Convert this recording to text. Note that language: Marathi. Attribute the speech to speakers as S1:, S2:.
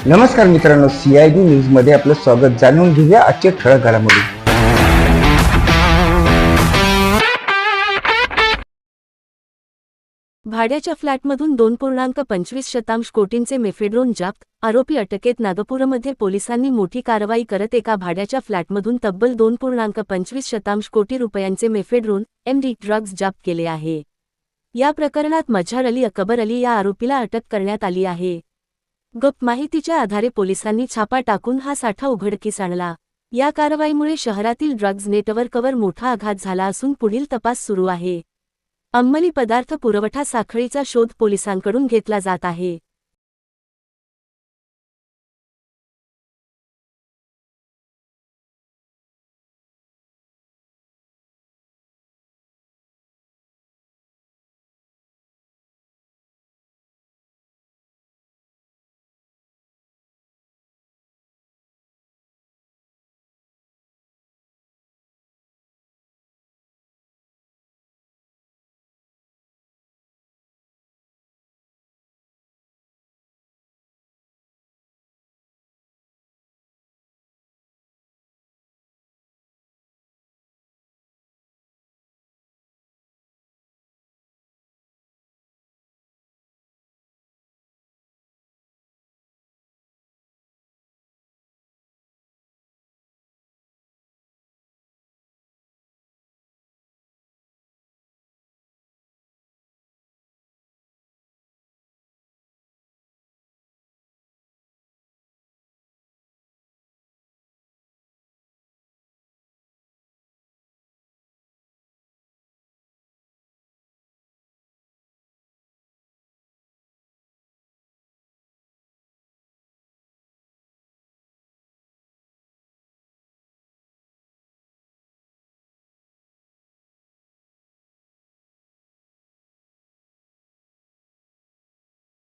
S1: नमस्कार मित्रांनो, CIB न्यूज मध्ये आपलं स्वागत. जाणून घेऊया आजचे ठळक घडामोडी.
S2: भाड्याच्या फ्लॅटमधून 2.25 कोटींचे मेफेड्रोन जप्त. आरोपी अटकेत. नागपूरमध्ये पोलिसांनी मोठी कारवाई करत एका भाड्याच्या फ्लॅटमधून तब्बल 2.25 कोटी रुपयांचे मेफेड्रोन MD ड्रग्ज जप्त केले आहे. या प्रकरणात मझहर अली अकबर अली या आरोपीला अटक करण्यात आली आहे. गुप्त माहितीच्या आधारे पोलिसांनी छापा टाकून हा साठा उघडकीस आणला. या कारवाईमुळे शहरातील ड्रग्ज नेटवर्कवर मोठा आघात झाला असून पुढील तपास सुरू आहे. अंमली पदार्थ पुरवठा साखळीचा शोध पोलिसांकडून घेतला जात आहे.